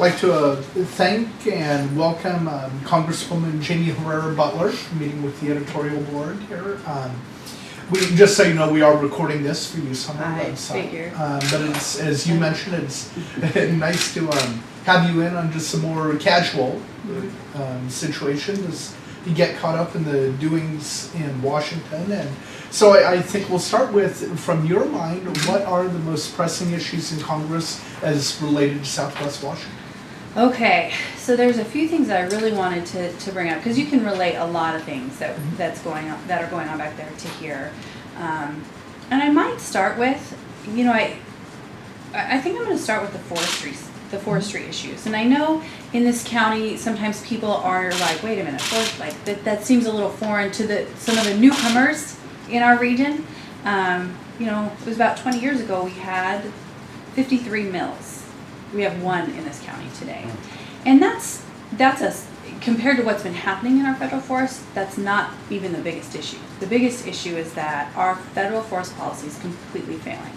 like to thank and welcome Congresswoman Jaime Herrera Beutler, meeting with the editorial board here. We just so you know, we are recording this for use on our website. But it's, as you mentioned, it's nice to have you in on just some more casual situation as you get caught up in the doings in Washington. And so I think we'll start with, from your mind, what are the most pressing issues in Congress as related to Southwest Washington? Okay, so there's a few things that I really wanted to bring up, because you can relate a lot of things that are going on back there to here. And I might start with, I think I'm going to start with the forestry issues. And I know in this county sometimes people are like, wait a minute, that seems a little foreign to some of the newcomers in our region. It was about 20 years ago we had 53 mills. We have one in this county today. And that's compared to what's been happening in our federal forest, that's not even the biggest issue. The biggest issue is that our federal forest policy is completely failing.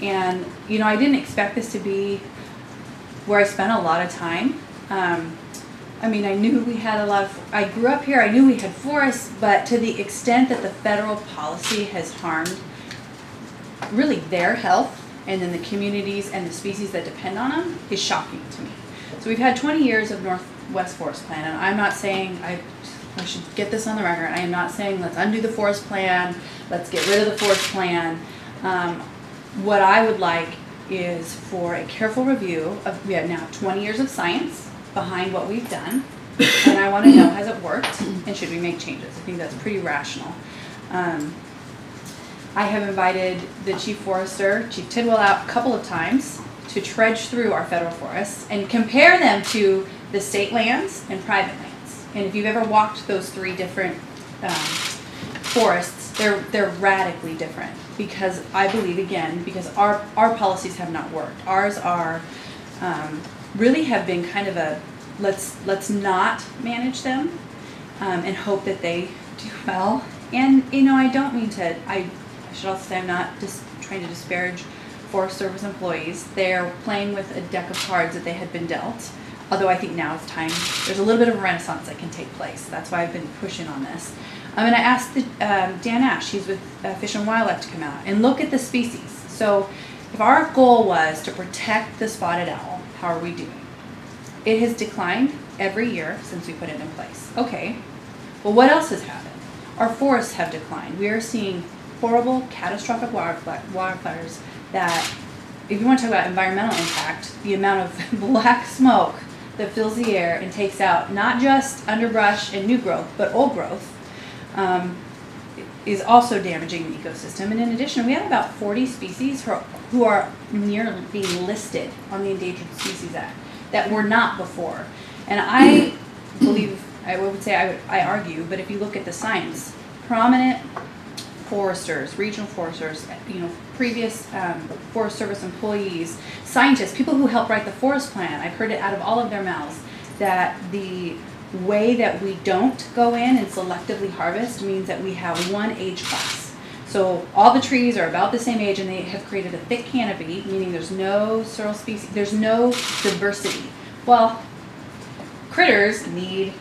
And, I didn't expect this to be where I spent a lot of time. I knew we had I grew up here, I knew we had forests, but to the extent that the federal policy has harmed really their health and then the communities and the species that depend on them is shocking to me. So we've had 20 years of Northwest Forest Plan, and I'm not saying, I should get this on the record, I am not saying let's undo the forest plan, let's get rid of the forest plan. What I would like is for a careful review of, we have now 20 years of science behind what we've done, and I want to know, has it worked, and should we make changes? I think that's pretty rational. I have invited the Chief Forester, Chief Tidwell, out a couple of times to trudge through our federal forests and compare them to the state lands and private lands. And if you've ever walked those three different forests, they're radically different, because I believe, again, because our policies have not worked. Ours are really have been kind of a let's not manage them and hope that they do well. And I don't mean to, I should also say I'm not just trying to disparage Forest Service employees. They're playing with a deck of cards that they had been dealt. Although I think now it's time, there's a little bit of a renaissance that can take place. That's why I've been pushing on this. And I asked Dan Ash, he's with Fish and Wildlife, to come out and look at the species. So if our goal was to protect the spotted owl, how are we doing? It has declined every year since we put it in place. Okay, well, what else has happened? Our forests have declined. We are seeing horrible, catastrophic wildfires that, if you want to talk about environmental impact, the amount of black smoke that fills the air and takes out not just underbrush and new growth, but old growth, is also damaging the ecosystem. And in addition, we have about 40 species who are nearly being listed on the Endangered Species Act that were not before. And I believe, I argue, but if you look at the science, prominent foresters, regional foresters, previous Forest Service employees, scientists, people who helped write the forest plan, I've heard it out of all of their mouths, that the way that we don't go in and selectively harvest means that we have one age class. So all the trees are about the same age, and they have created a thick canopy, meaning there's no several species, there's no diversity. Well, critters need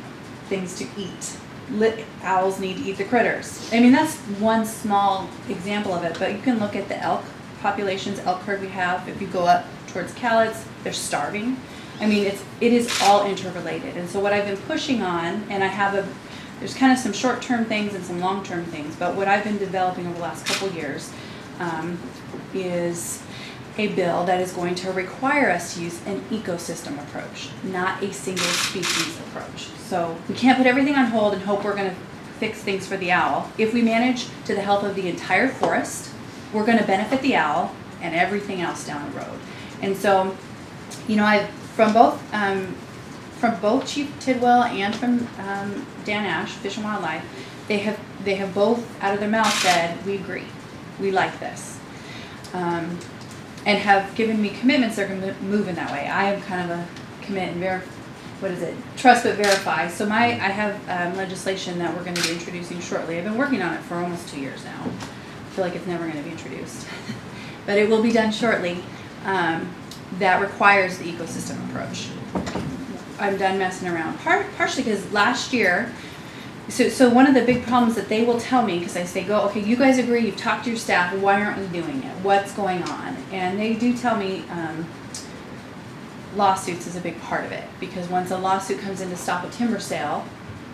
things to eat. Owls need to eat the critters. That's one small example of it, but you can look at the elk populations, elk herd we have. If you go up towards Cowlitz, they're starving. It is all interrelated. And so what I've been pushing on, and there's kind of some short-term things and some long-term things, but what I've been developing over the last couple years is a bill that is going to require us to use an ecosystem approach, not a single species approach. So we can't put everything on hold and hope we're going to fix things for the owl. If we manage to the health of the entire forest, we're going to benefit the owl and everything else down the road. And so, from both Chief Tidwell and from Dan Ash, Fish and Wildlife, they have both out of their mouth said, we agree, we like this. And have given me commitments they're going to move in that way. I am kind of a commit and trust but verify. So I have legislation that we're going to be introducing shortly. I've been working on it for almost 2 years now. I feel like it's never going to be introduced. But it will be done shortly. That requires the ecosystem approach. I'm done messing around. Partially because last year, so one of the big problems that they will tell me, because I say, okay, you guys agree, you've talked to your staff, why aren't we doing it? What's going on? And they do tell me lawsuits is a big part of it, because once a lawsuit comes in to stop a timber sale,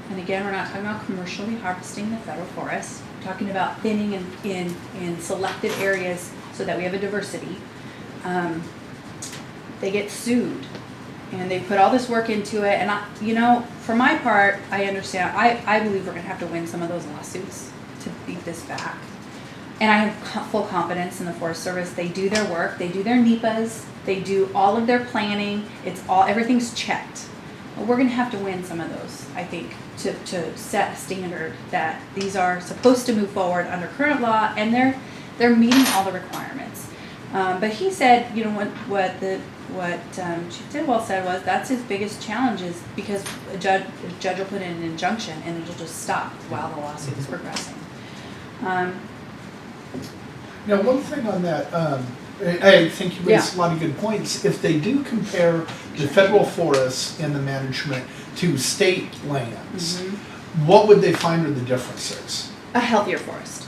and again, we're not talking about commercially harvesting the federal forest, we're talking about thinning in selected areas so that we have a diversity, they get sued. And they put all this work into it, and for my part, I understand. I believe we're going to have to win some of those lawsuits to beat this back. And I have full confidence in the Forest Service. They do their work. They do their NEPAs. They do all of their planning. Everything's checked. But we're going to have to win some of those, I think, to set a standard that these are supposed to move forward under current law, and they're meeting all the requirements. But he said, what Chief Tidwell said was that's his biggest challenge, is because a judge will put in an injunction and it'll just stop while the lawsuit is progressing. Now, one thing on that, I think you raised a lot of good points. If they do compare the federal forests and the management to state lands, what would they find are the differences? A healthier forest.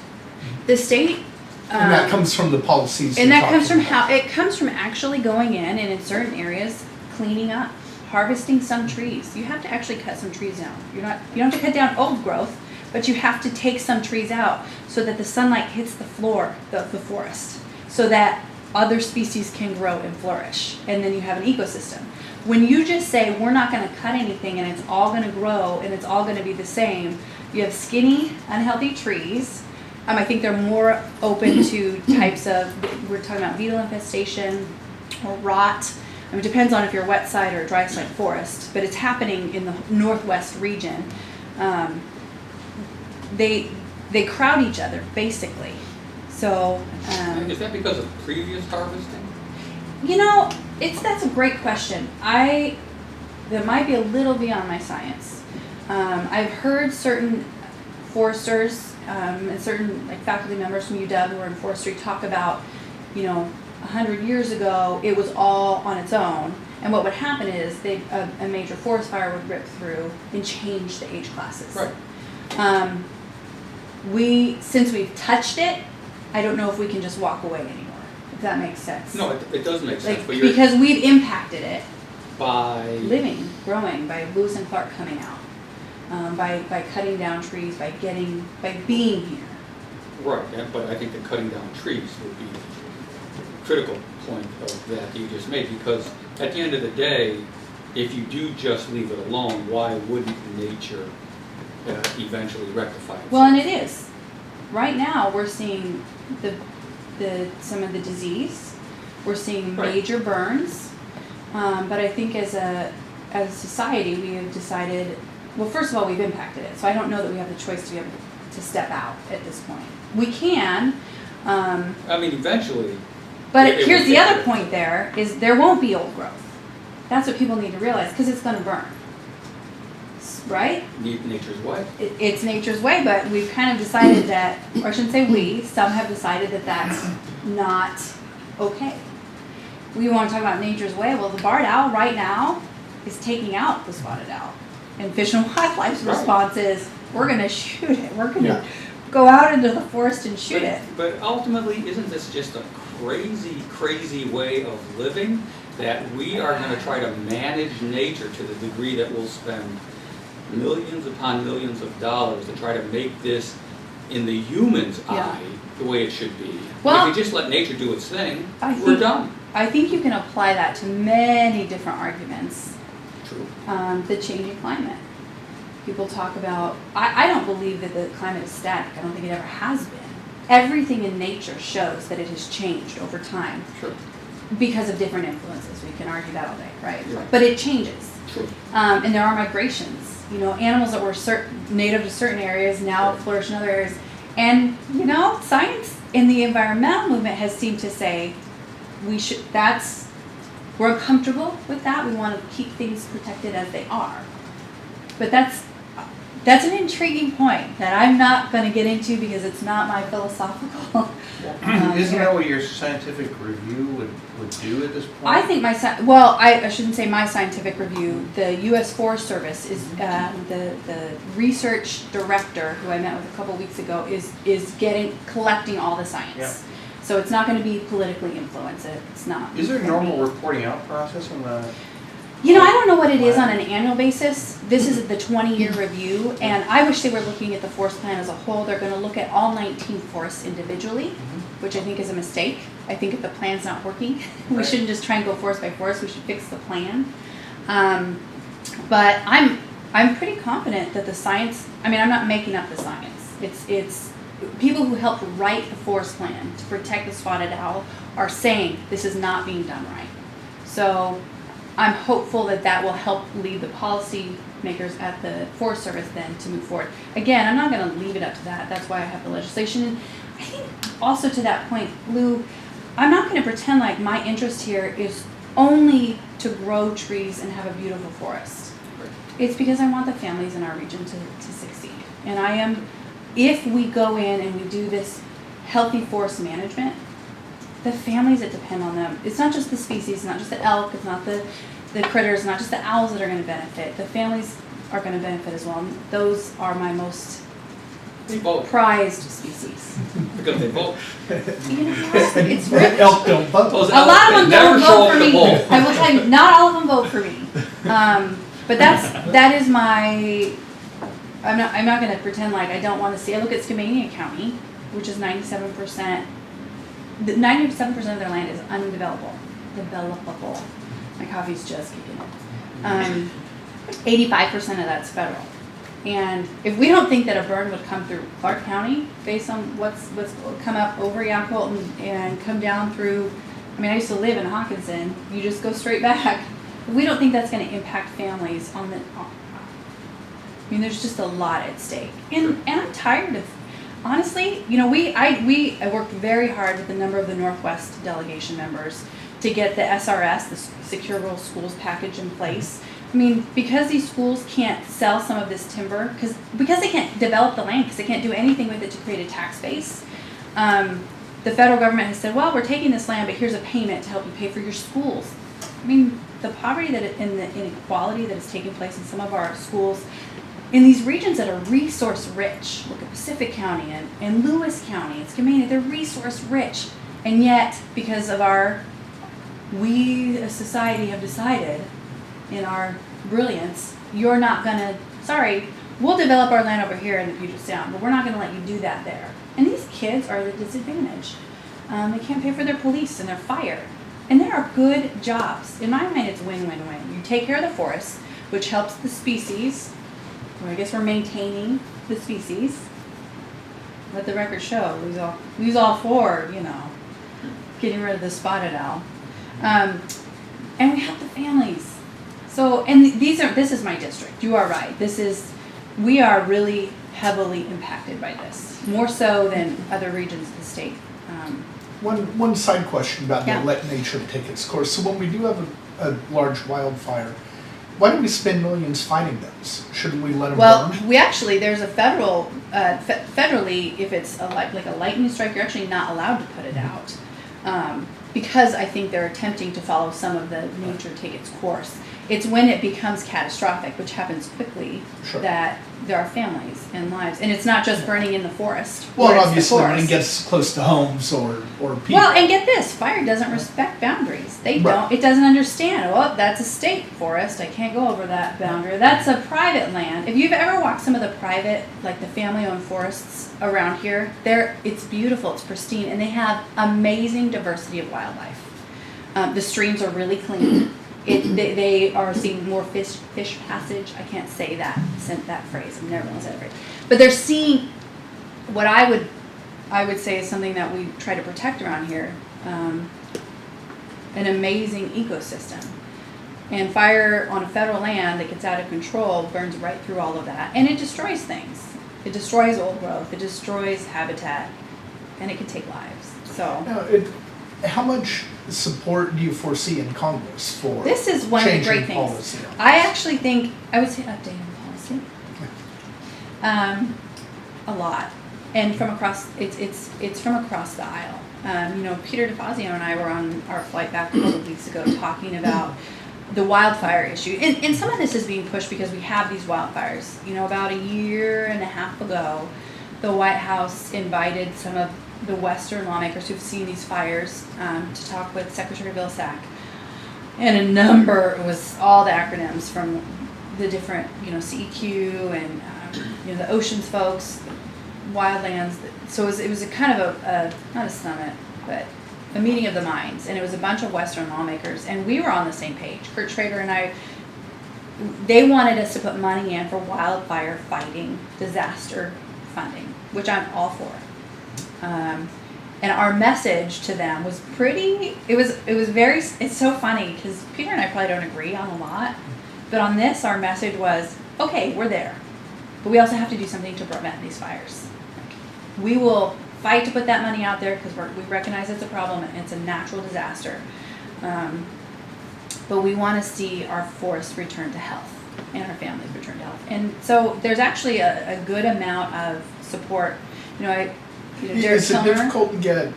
The state. And that comes from the policies. And that comes from it comes from actually going in and in certain areas cleaning up, harvesting some trees. You have to actually cut some trees down. You don't have to cut down old growth, but you have to take some trees out so that the sunlight hits the floor, the forest, so that other species can grow and flourish, and then you have an ecosystem. When you just say we're not going to cut anything and it's all going to grow and it's all going to be the same, you have skinny, unhealthy trees. I think they're more open to types of, we're talking about beetle infestation or rot. It depends on if you're a wet side or a dry side forest, but it's happening in the northwest region. They crowd each other, basically. So. Is that because of previous harvesting? That's a great question. That might be a little beyond my science. I've heard certain foresters and certain faculty members from UW who are in forestry talk about, 100 years ago it was all on its own, and what would happen is a major forest fire would rip through and change the age classes. Right. Since we've touched it, I don't know if we can just walk away anymore. If that makes sense. No, it does make sense. But because we've impacted it by living, growing, by Lewis and Clark coming out. By cutting down trees, by being here. Right, but I think that cutting down trees would be the critical point of that you just made, because at the end of the day, if you do just leave it alone, why wouldn't nature eventually rectify itself? Well, and it is. Right now, we're seeing some of the disease. We're seeing major burns, but I think as a society, we have decided. Well, first of all, we've impacted it, so I don't know that we have the choice to be able to step out at this point. We can. Eventually. But here's the other point there, is there won't be old growth. That's what people need to realize, because it's going to burn. Right? Nature's way. It's nature's way, but we've kind of decided that, or I shouldn't say we, some have decided that that's not okay. We want to talk about nature's way. Well, the barred owl right now is taking out the spotted owl. And Fish and Wildlife's response is, we're going to shoot it. We're going to go out into the forest and shoot it. But ultimately, isn't this just a crazy, crazy way of living? That we are going to try to manage nature to the degree that we'll spend millions upon millions of dollars to try to make this, in the human's eye, the way it should be. Well, if you just let nature do its thing, we're done. I think you can apply that to many different arguments. True. The changing climate. People talk about, I don't believe that the climate is static. I don't think it ever has been. Everything in nature shows that it has changed over time. Sure. Because of different influences. We can argue that all day, right? But it changes. True. And there are migrations. Animals that were native to certain areas now flourish in other areas. And, science in the environmental movement has seemed to say we're uncomfortable with that. We want to keep things protected as they are. But That's an intriguing point that I'm not going to get into because it's not my philosophical. Isn't that what your scientific review would do at this point? I think I shouldn't say my scientific review. The U.S. Forest Service is the research director who I met with a couple weeks ago is collecting all the science. Yeah. So it's not going to be politically influenced. It's not. Is there a normal reporting out process on the? I don't know what it is on an annual basis. This is the 20-year review, and I wish they were looking at the forest plan as a whole. They're going to look at all 19 forests individually, which I think is a mistake. I think if the plan's not working, we shouldn't just try and go forest by forest. We should fix the plan. But I'm pretty confident that the science. I mean, I'm not making up the science. It's people who helped write the forest plan to protect the spotted owl are saying this is not being done right. So I'm hopeful that will help lead the policy makers at the Forest Service then to move forward. Again, I'm not going to leave it up to that. That's why I have the legislation. And I think also to that point, Lou, I'm not going to pretend like my interest here is only to grow trees and have a beautiful forest. It's because I want the families in our region to succeed. And if we go in and we do this healthy forest management, the families that depend on them, it's not just the species, it's not just the elk, it's not the critters, not just the owls that are going to benefit. The families are going to benefit as well. And those are my most prized species. Because they vote. It's really, Elk don't vote. Those a lot elk, of them they never don't show vote up for to me. vote. I will tell you, not all of them vote for me. But that is my. I'm not going to pretend like I don't want to see. I look at Skamania County, which is 97%. 97% of their land is developable. My coffee's just kicking in. 85% of that's federal. And if we don't think that a burn would come through Clark County, based on what's come up over Yakult and come down through, I used to live in Hawkinson. You just go straight back. If we don't think that's going to impact families there's just a lot at stake. And I'm tired of. Honestly, I worked very hard with a number of the Northwest delegation members to get the SRS, the Secure Rural Schools package in place. Because these schools can't sell some of this timber, because they can't develop the land, because they can't do anything with it to create a tax base, the federal government has said, well, we're taking this land, but here's a payment to help you pay for your schools. The poverty and the inequality that is taking place in some of our schools, in these regions that are resource rich, look at Pacific County and Lewis County and Skamania, they're resource rich. And yet, because of we as society have decided in our brilliance, you're not gonna, we'll develop our land over here in the Puget Sound, but we're not gonna let you do that there. And these kids are at a disadvantage. They can't pay for their police and their fire. And there are good jobs. In my mind, it's win-win-win. You take care of the forest, which helps the species. I guess we're maintaining the species. Let the record show. We was all for, getting rid of the spotted owl. And we help the families. So, and this is my district. You are right. We are really heavily impacted by this. More so than other regions of the state. One side question about the let nature take its course. So when we do have a large wildfire, why do we spend millions fighting those? Shouldn't we let them burn? We actually, there's a federally, if it's like a lightning strike, you're actually not allowed to put it out. Because I think they're attempting to follow some of the nature take its course. It's when it becomes catastrophic, which happens quickly, that there are families and lives. And it's not just burning in the forest. Well, obviously when it gets close to homes or people. Well, and get this, fire doesn't respect boundaries. They don't. It doesn't understand. Well, that's a state forest. I can't go over that boundary. That's a private land. If you've ever walked some of the private, like the family-owned forests around here, it's beautiful. It's pristine. And they have amazing diversity of wildlife. The streams are really clean. They are seeing more fish passage. I can't say that phrase. I've never really said that phrase. But they're seeing what I would say is something that we try to protect around here, an amazing ecosystem. And fire on a federal land that gets out of control burns right through all of that. And it destroys things. It destroys old growth. It destroys habitat. And it can take lives. So. How much support do you foresee in Congress for this is one of the great things. Policy? I actually think, I would say updating policy. A lot, and from across it's from across the aisle. Peter DeFazio and I were on our flight back a couple of weeks ago talking about the wildfire issue, and some of this is being pushed because we have these wildfires. About a year and a half ago, the White House invited some of the Western lawmakers who've seen these fires to talk with Secretary Vilsack, and a number, it was all the acronyms from the different, CEQ and the oceans folks, wildlands. So it was a kind of a not a summit, but a meeting of the minds, and it was a bunch of Western lawmakers, and we were on the same page. Kurt Schrader and I, they wanted us to put money in for wildfire fighting disaster funding, which I'm all for. And our message to them was it's so funny because Peter and I probably don't agree on a lot, but on this our message was, okay, we're there, but we also have to do something to prevent these fires. We will fight to put that money out there because we recognize it's a problem and it's a natural disaster, but we want to see our forests return to health and our families return to health. And so there's actually a good amount of support. Derek Is it Kilmer, difficult to get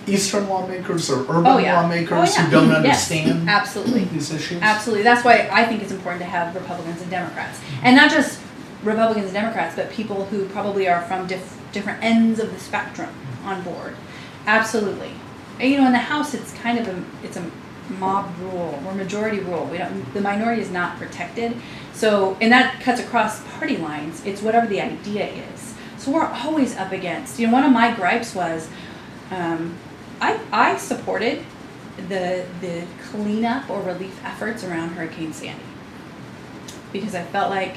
Eastern lawmakers or urban yeah. lawmakers Oh, yeah. who don't Yes, understand absolutely. these issues? Absolutely. That's why I think it's important to have Republicans and Democrats. And not just Republicans and Democrats, but people who probably are from different ends of the spectrum on board. Absolutely. And, in the House, it's kind of a mob rule or majority rule. The minority is not protected. So, and that cuts across party lines. It's whatever the idea is. So we're always up against, one of my gripes was, I supported the cleanup or relief efforts around Hurricane Sandy because I felt like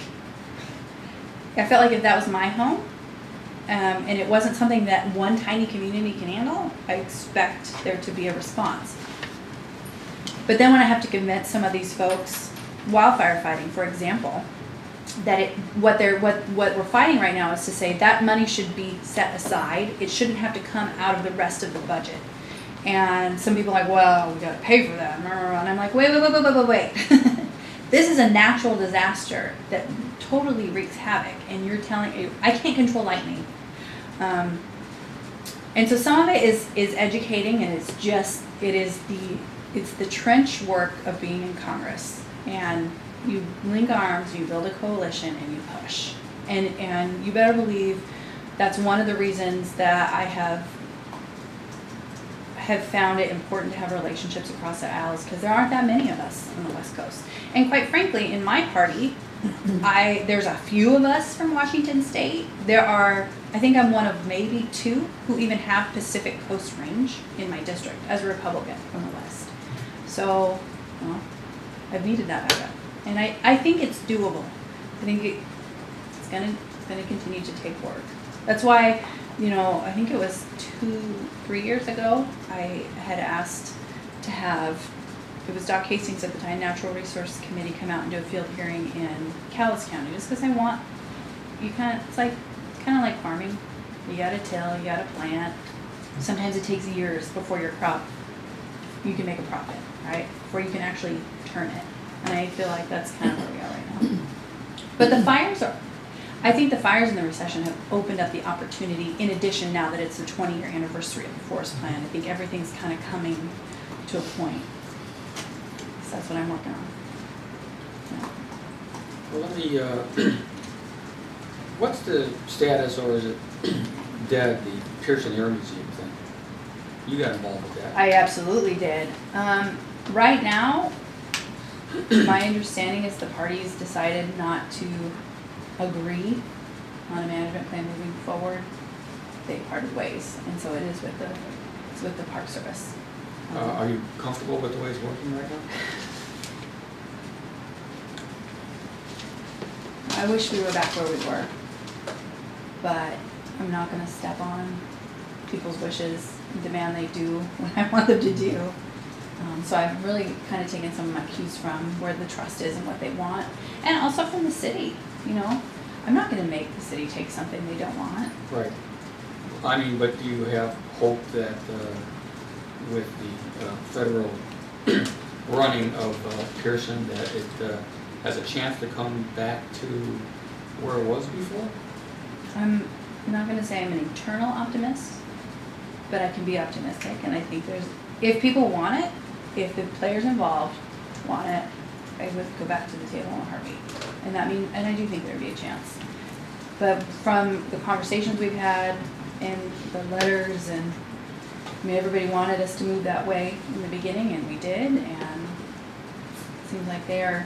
if that was my home, and it wasn't something that one tiny community can handle, I expect there to be a response. But then when I have to convince some of these folks, wildfire fighting, for example, that what we're fighting right now is to say that money should be set aside. It shouldn't have to come out of the rest of the budget. And some people are like, well, we got to pay for that. And I'm like, wait. This is a natural disaster that totally wreaks havoc. And you're telling me, I can't control lightning. And so some of it is educating, and it's the trench work of being in Congress. And you link arms, you build a coalition, and you push. And you better believe that's one of the reasons that I have found it important to have relationships across the aisles, because there aren't that many of us on the West Coast. And quite frankly, in my party, there's a few of us from Washington State. I think I'm one of maybe two who even have Pacific Coast Range in my district as a Republican from the West. So, I've needed that backup. And I think it's doable. I think it's gonna continue to take work. That's why, I think it was 2-3 years ago, I had asked to have, it was Doc Hastings at the time, Natural Resource Committee, come out and do a field hearing in Calais County, just because it's kind of like farming. You gotta till, you gotta plant. Sometimes it takes years before your crop, you can make a profit, right? Before you can actually turn it. And I feel like that's kind of where we are right now. But I think the fires and the recession have opened up the opportunity, in addition, now that it's the 20-year anniversary of the forest plan. I think everything's kind of coming to a point. So that's what I'm working on. Yeah. Well, let me, what's the status, or is it dead, the Pearson Air Museum thing? You got involved with that. I absolutely did. Right now, my understanding is the parties decided not to agree on a management plan moving forward. They parted ways, and so it is with the Park Service. Are you comfortable with the way it's working right now? I wish we were back where we were, but I'm not going to step on people's wishes and demand they do what I want them to do. So I've really kind of taken some of my cues from where the trust is and what they want, and also from the city. I'm not going to make the city take something they don't want. Right. I mean, but do you have hope that with the federal running of Pearson, that it has a chance to come back to where it was before? I'm not gonna say I'm an eternal optimist, but I can be optimistic, and I think if people want it, if the players involved want it, I would go back to the table in a heartbeat. And I do think there'd be a chance. But from the conversations we've had and the letters, and I mean, everybody wanted us to move that way in the beginning, and we did, and it seems like they're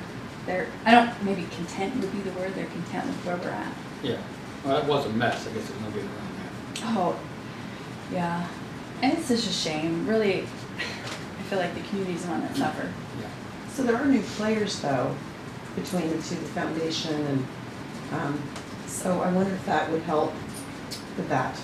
maybe content would be the word, they're content with where we're at. Yeah, well, that was a mess, I guess there's no getting around that. Oh, yeah. And it's such a shame, really. I feel like the community's the one that suffered. Yeah. So there are new players though, between the two, the foundation and, so I wonder if that would help with that.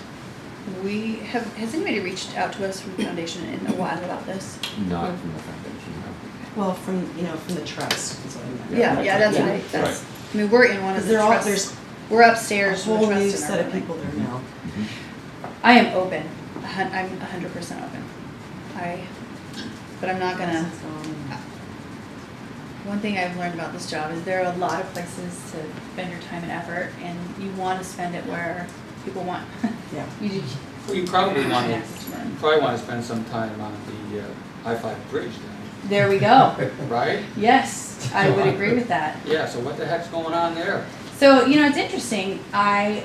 Has anybody reached out to us from the foundation in a while about this? Not from the foundation, no. Well, from the trust, is what I meant. Yeah, that's Yeah. right. I mean, we're in one of the Because trusts. there's We're a upstairs. whole with the new trust in set our of building. people there now. I am open. I'm 100% open. But I'm not gonna. One thing I've learned about this job is there are a lot of places to spend your time and effort, and you want to spend it where people want. Yeah. Well, you probably want to, access to money. spend some time on the I-5 bridge then, There we go. right? Yes, I would agree with that. Yeah, so what the heck's going on there? So, it's interesting. I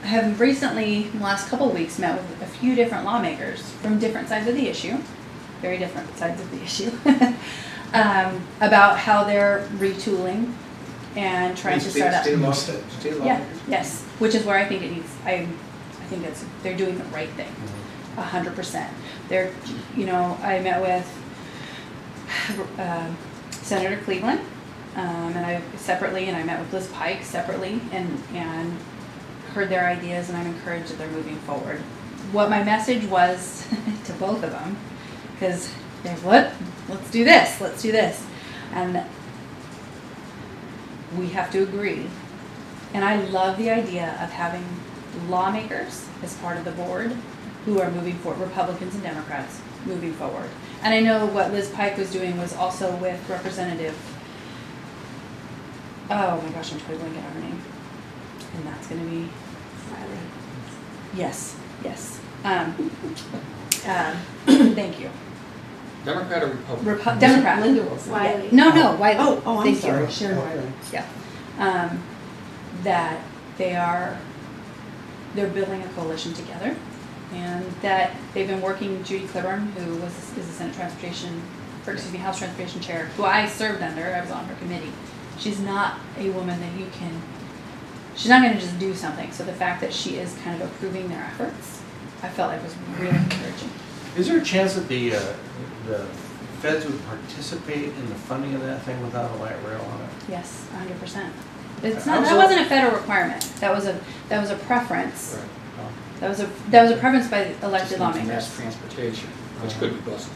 have recently, in the last couple of weeks, met with a few different lawmakers from different sides of the issue, very different sides of the issue, about how they're retooling and trying to start up. State law. Yeah, yes, which is where I think it needs, I think they're doing the right thing, 100%. They're, I met with Senator Cleveland, and I met with Liz Pike separately, and heard their ideas, and I'm encouraged that they're moving forward. What my message was to both of them, because they're let's do this, and we have to agree. And I love the idea of having lawmakers as part of the board who are moving forward, Republicans and Democrats moving forward. And I know what Liz Pike was doing was also with Representative, oh my gosh, I'm totally blanking on her name. And that's gonna be Yes. Thank you. Democrat or Republican? Democrat. Linda Wilson. Yeah. No, Wiley. Oh, I'm Thank you. sorry, Sharon Wiley. Yeah. That they're building a coalition together, and that they've been working. Judy Cliburn, who is the House Transportation Chair, who I served under. I was on her committee. She's not a woman that she's not going to just do something. So the fact that she is kind of approving their efforts, I felt like was really encouraging. Is there a chance that the feds would participate in the funding of that thing without a light rail on it? Yes, 100%. That wasn't a federal requirement. That was a preference. Right. That was a preference by elected Just lawmakers. mass transportation, which could be buses.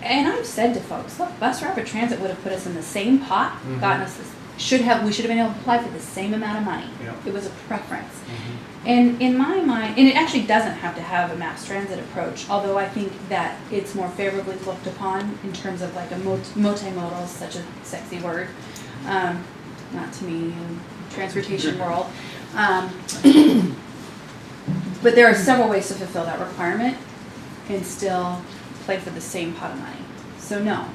And I've said to folks, look, bus rapid transit would have put us in the same pot, gotten us this. We should have been able to apply for the same amount of money. Yeah. It was a preference. And in my mind, and it actually doesn't have to have a mass transit approach, although I think that it's more favorably looked upon in terms of like a multimodal, such a sexy word, not to me in transportation world. But there are several ways to fulfill that requirement and still play for the same pot of money. So no.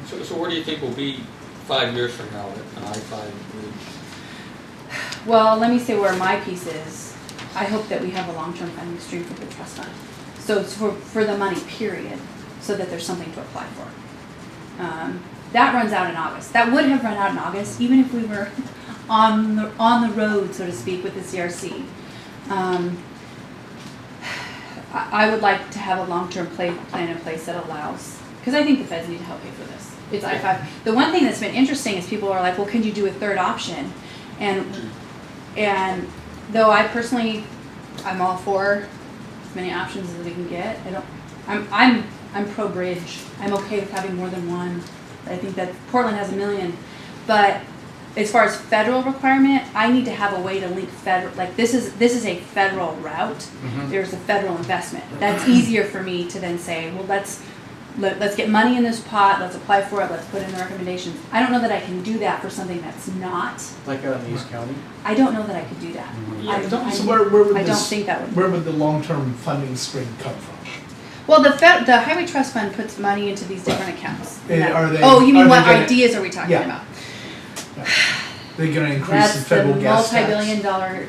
So where do you think we'll be 5 years from now with an I-5 bridge? Well, let me say where my piece is. I hope that we have a long-term funding stream for the trust fund. So it's for the money, period, so that there's something to apply for. That runs out in August. That would have run out in August, even if we were on the road, so to speak, with the CRC. I would like to have a long-term plan in place that allows, because I think the feds need to help pay for this. It's I-5. The one thing that's been interesting is people are like, well, can you do a third option? And though I personally, I'm all for as many options as we can get. I'm pro bridge. I'm okay with having more than one. I think that Portland has 1 million, but as far as federal requirement, I need to have a way to link federal. Like this is a federal route. There's a federal investment. That's easier for me to then say, well, let's get money in this pot, let's apply for it, let's put in the recommendations. I don't know that I can do that for something that's not. Like out in East County? I don't know that I could do that. Yeah, So where would I don't this, think that would. where would the long-term funding stream come from? Well, the Highway Trust Fund puts money into these different accounts. And are they- Oh, you mean are what they gonna- ideas are we talking Yeah. about? They're gonna increase That's the the federal gas tax? multi-billion-dollar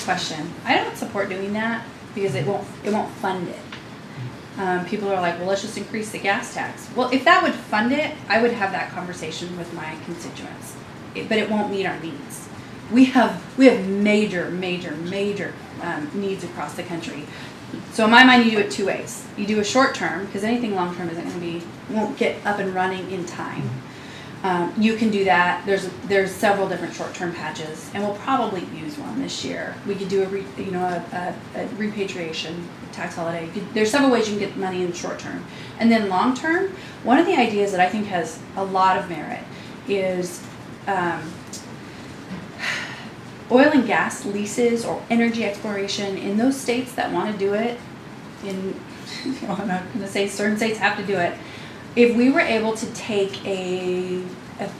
question. I don't support doing that because it won't fund it. People are like, well, let's just increase the gas tax. Well, if that would fund it, I would have that conversation with my constituents. But it won't meet our needs. We have major needs across the country. So in my mind, you do it two ways. You do a short term, because anything long term won't get up and running in time. You can do that. There's several different short-term patches, and we'll probably use one this year. We could do a repatriation tax holiday. There's several ways you can get money in the short term, and then long term. One of the ideas that I think has a lot of merit is oil and gas leases or energy exploration in those states that want to do it. I'm not going to say certain states have to do it. If we were able to take a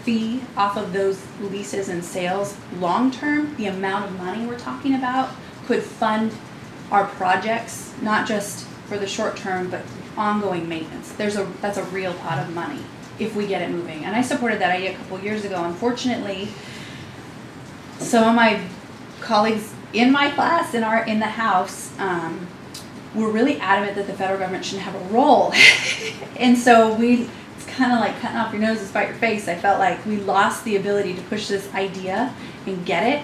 fee off of those leases and sales long term, the amount of money we're talking about could fund our projects, not just for the short term, but ongoing maintenance. That's a real pot of money if we get it moving. And I supported that idea a couple years ago. Unfortunately, some of my colleagues in my class in the House were really adamant that the federal government shouldn't have a role. And so it's kind of like cutting off your nose to spite your face. I felt like we lost the ability to push this idea and get it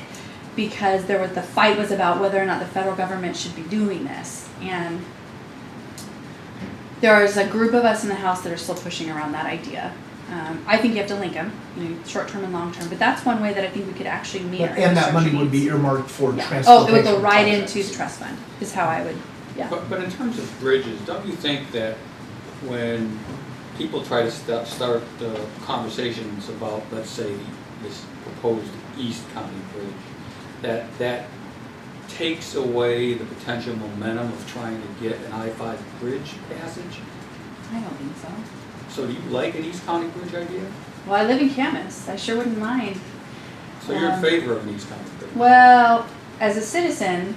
because the fight was about whether or not the federal government should be doing this. And there's a group of us in the House that are still pushing around that idea. I think you have to link them, short term and long term. But that's one way that I think we could actually meet our And that money infrastructure would be needs. earmarked for Yeah. transportation. Oh, it would go right projects. into the trust fund, is how I would, yeah. But in terms of bridges, don't you think that when people try to start conversations about, let's say, this proposed East County Bridge, that takes away the potential momentum of trying to get an I-5 bridge passage? I don't think so. So do you like an East County Bridge idea? Well, I live in Camas. I sure wouldn't mind. So you're in favor of an East County Bridge? Well, as a citizen,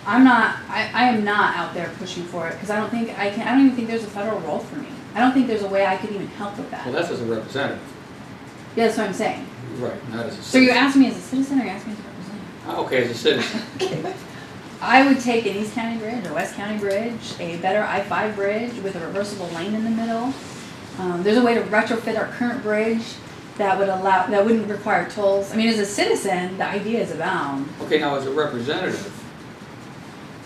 I am not out there pushing for it because I don't even think there's a federal role for me. I don't think there's a way I could even help with that. Well, that's as a representative. Yeah, that's what I'm saying. Right, not as a citizen. So you're asking me as a citizen or you're asking me as a representative? Okay, as a citizen. Okay. I would take an East County Bridge, a West County Bridge, a better I-5 bridge with a reversible lane in the middle. There's a way to retrofit our current bridge that wouldn't require tolls. I mean, as a citizen, the idea is abound. Okay, now as a representative,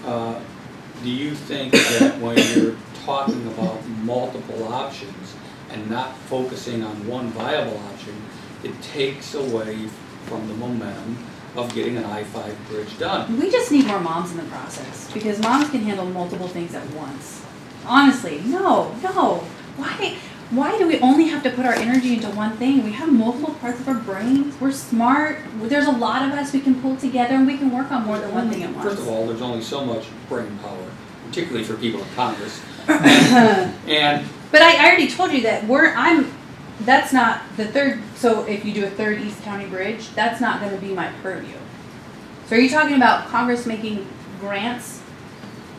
do you think that when you're talking about multiple options and not focusing on one viable option, it takes away from the momentum of getting an I-5 bridge done? We just need more moms in the process because moms can handle multiple things at once. Honestly, no. Why do we only have to put our energy into one thing? We have multiple parts of our brains. We're smart. There's a lot of us we can pull together and we can work on more than one thing at once. First of all, there's only so much brain power, particularly for people in Congress. And But I already told you that that's not the third, so if you do a third East County Bridge, that's not gonna be my purview. So are you talking about Congress making grants?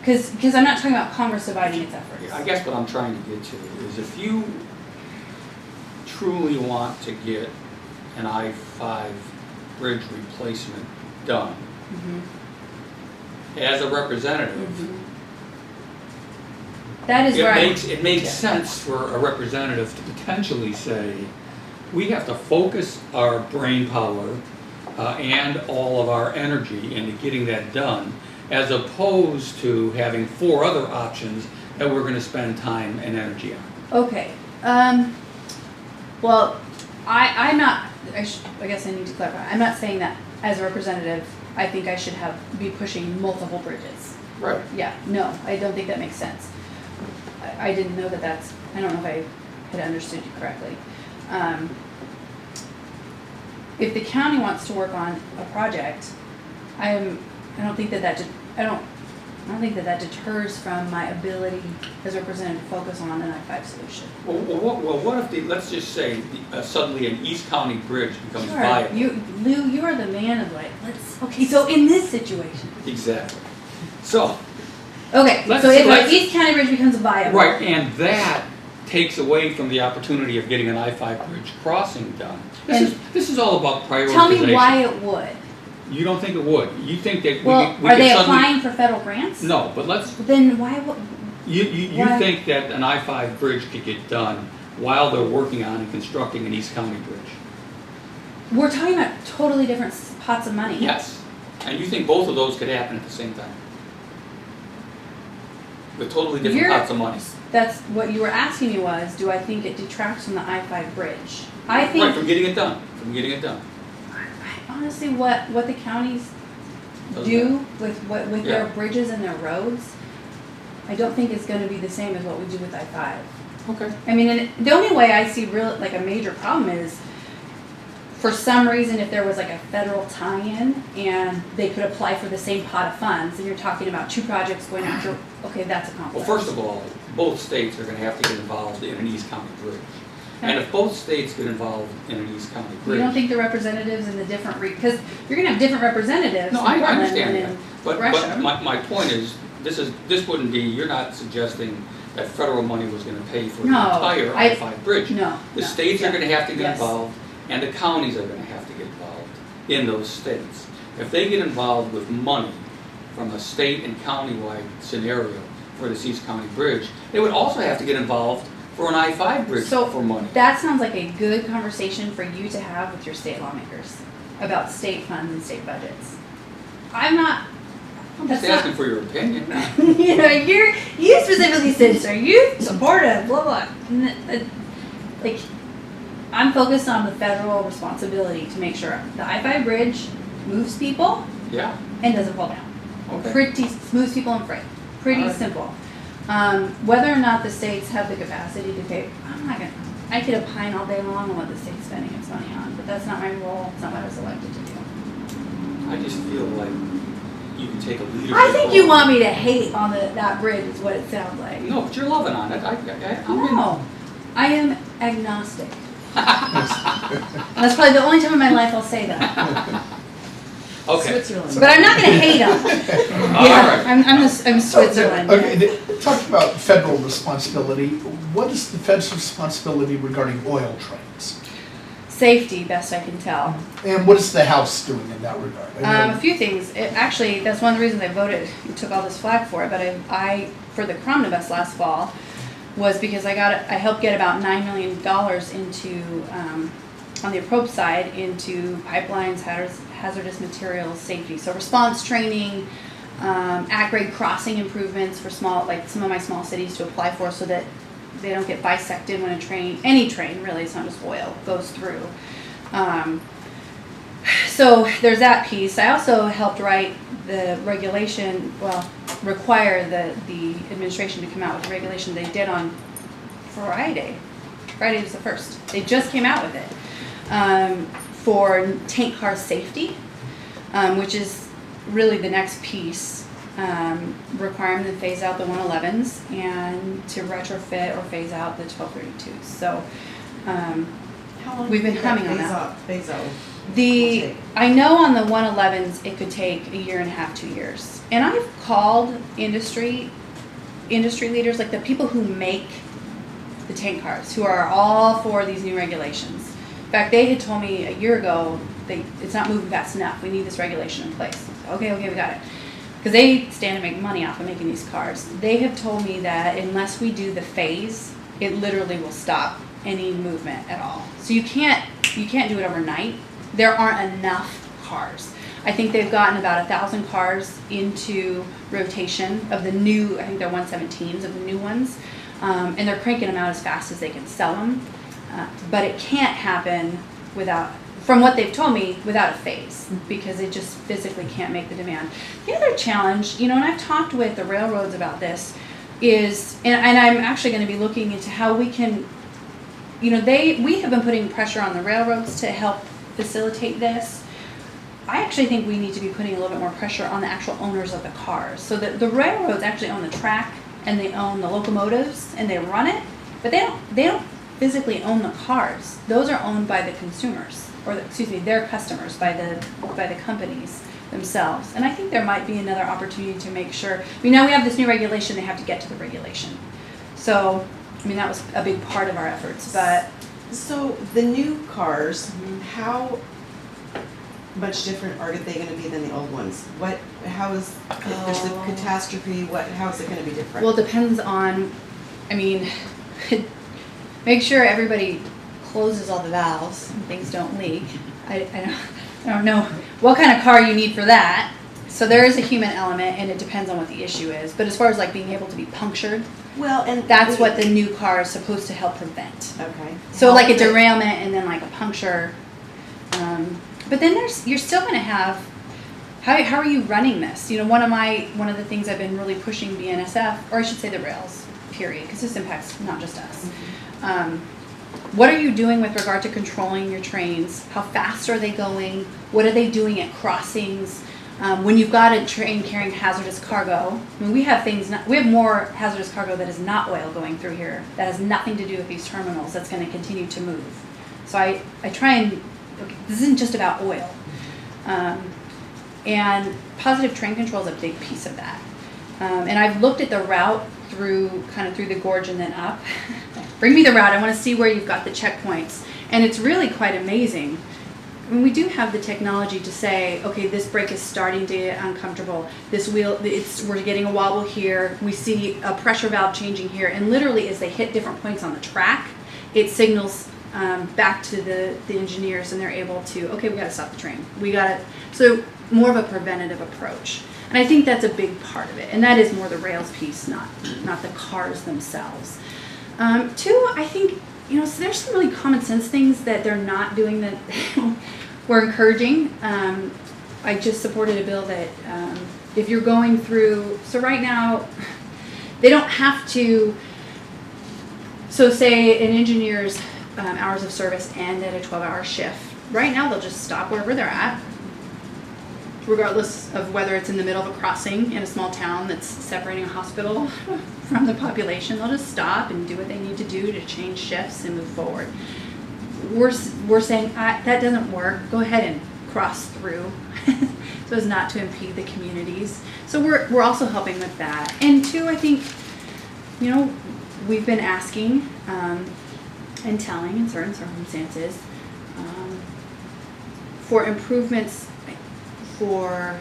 Cause I'm not talking about Congress dividing its efforts. I guess what I'm trying to get to is if you truly want to get an I-5 bridge replacement done, as a representative, That is where it makes sense for a representative to potentially say, we have to focus our brain power and all of our energy into getting that done, as opposed to having 4 other options that we're going to spend time and energy on. Okay. Well, I'm not. I guess I need to clarify. I'm not saying that as a representative, I think I should be pushing multiple bridges. Right. Yeah. No, I don't think that makes sense. I didn't know that that's. I don't know if I had understood you correctly. If the county wants to work on a project, I don't think that just. I don't think that deters from my ability as representative to focus on an I-5 solution. Well, what if let's just say suddenly an East County bridge becomes Sure. viable? Lou, you are the man of okay, so in this situation. Exactly. So. Okay, so if an East County bridge becomes viable. Right, and that takes away from the opportunity of getting an I-5 bridge crossing done. This is all about prioritization. Tell me why it would. You don't think it would? You think that Well, we are they could suddenly, applying for federal grants? No, but let's. Then why would? You think that an I-5 bridge could get done while they're working on and constructing an East County bridge? We're talking about totally different pots of money. Yes, and you think both of those could happen at the same time? With totally different pots of money. That's what you were asking me was, do I think it detracts from the I-5 bridge? I think. Right, from getting it done. From getting it done. Honestly, what the counties do with their bridges and their roads, I don't think it's going to be the same as what we do with I-5. Okay. I mean, and the only way I see a major problem is, for some reason, if there was like a federal tie-in and they could apply for the same pot of funds, and you're talking about two projects going after, okay, that's a conflict. Well, first of all, both states are going to have to get involved in an East County bridge. And if both states get involved in an East County bridge. You don't think the representatives in the different, because you're going to have different representatives No, in I Portland understand and that. in But Gresham. my point is, this wouldn't be, you're not suggesting that federal money was going to pay for the No, entire I-5 bridge. No. The states are going to have to get Yes. involved, and the counties are going to have to get involved in those states. If they get involved with money from a state and county-wide scenario for this East County bridge, they would also have to get involved for an I-5 bridge for money. That sounds like a good conversation for you to have with your state lawmakers about state funds and state budgets. I'm just asking for your opinion. You specifically said, are you supportive, blah, blah. Like, I'm focused on the federal responsibility to make sure the I-5 bridge moves people Yeah. and doesn't fall down. Okay. Pretty, moves people in freight. Pretty simple. Whether or not the states have the capacity to pay, I could opine all day long on what the state's spending its money on, but that's not my role. It's not what I was elected to do. I just feel like you can take a leadership I think role. you want me to hate on that bridge is what it sounds like. No, but you're loving on it. No, I am agnostic. That's probably the only time in my life I'll say that. Okay. Switzerland. But I'm not going to hate them. All right. I'm Switzerland. Okay, talk about federal responsibility. What is the federal responsibility regarding oil trains? Safety, best I can tell. And what is the House doing in that regard? A few things. Actually, that's one of the reasons I voted, took all this flack for it, but I for the Cromnibus last fall, was because I helped get about $9 million into, on the approach side, into pipelines, hazardous materials, safety. So response training, at-grade crossing improvements for some of my small cities to apply for so that they don't get bisected when any train really, it's not just oil, goes through. So there's that piece. I also helped write the regulation, require the administration to come out with the regulation they did on Friday. Friday was the 1st. They just came out with it for tank car safety, which is really the next piece, requiring them to phase out the 111s and to retrofit or phase out the 1232s. So How long we've do you been think humming on that. Phase out. I know on the 111s it could take a year and a half, 2 years. And I've called industry leaders, like the people who make the tank cars, who are all for these new regulations. In fact, they had told me a year ago, it's not moving fast enough. We need this regulation in place. Okay, we got it. Because they stand to make money off of making these cars. They have told me that unless we do the phase, it literally will stop any movement at all. So you can't do it overnight. There aren't enough cars. I think they've gotten about 1,000 cars into rotation of the new, I think they're 117s of the new ones. And they're cranking them out as fast as they can sell them. But it can't happen without, from what they've told me, without a phase, because it just physically can't make the demand. The other challenge, and I've talked with the railroads about this, is, and I'm actually going to be looking into how we can, we have been putting pressure on the railroads to help facilitate this. I actually think we need to be putting a little bit more pressure on the actual owners of the cars. So the railroads actually own the track and they own the locomotives and they run it, but they don't physically own the cars. Those are owned by the consumers, or their customers, by the companies themselves. And I think there might be another opportunity to make sure. Now we have this new regulation, they have to get to the regulation. So, that was a big part of our efforts, but. So the new cars, how much different are they gonna be than the old ones? How is, if there's a catastrophe, how is it gonna be different? Well, it depends on, make sure everybody closes all the valves and things don't leak. I don't know what kind of car you need for that. So there is a human element and it depends on what the issue is. But as far as like being able to be punctured, well, and that's what the new car is supposed to help prevent. Okay. So like a derailment and then like a puncture. But then you're still going to have, how are you running this? One of the things I've been really pushing BNSF, or I should say the rails, period, because this impacts not just us. What are you doing with regard to controlling your trains? How fast are they going? What are they doing at crossings? When you've got a train carrying hazardous cargo, we have more hazardous cargo that is not oil going through here. That has nothing to do with these terminals. That's going to continue to move. So I try and, this isn't just about oil. And positive train control is a big piece of that. And I've looked at the route through the gorge and then up. Bring me the route. I want to see where you've got the checkpoints. And it's really quite amazing. We do have the technology to say, okay, this brake is starting to get uncomfortable. This wheel, we're getting a wobble here. We see a pressure valve changing here. And literally as they hit different points on the track, it signals back to the engineers and they're able to, okay, we got to stop the train. So more of a preventative approach. And I think that's a big part of it. And that is more the rails piece, not the cars themselves. Two, I think, so there's some really common sense things that they're not doing that we're encouraging. I just supported a bill that if you're going through, so right now, they don't have to, so say an engineer's hours of service end at a 12-hour shift. Right now, they'll just stop wherever they're at, regardless of whether it's in the middle of a crossing in a small town that's separating a hospital from the population. They'll just stop and do what they need to do to change shifts and move forward. We're saying that doesn't work. Go ahead and cross through so as not to impede the communities. So we're also helping with that. And two, I think, we've been asking and telling in certain circumstances for improvements for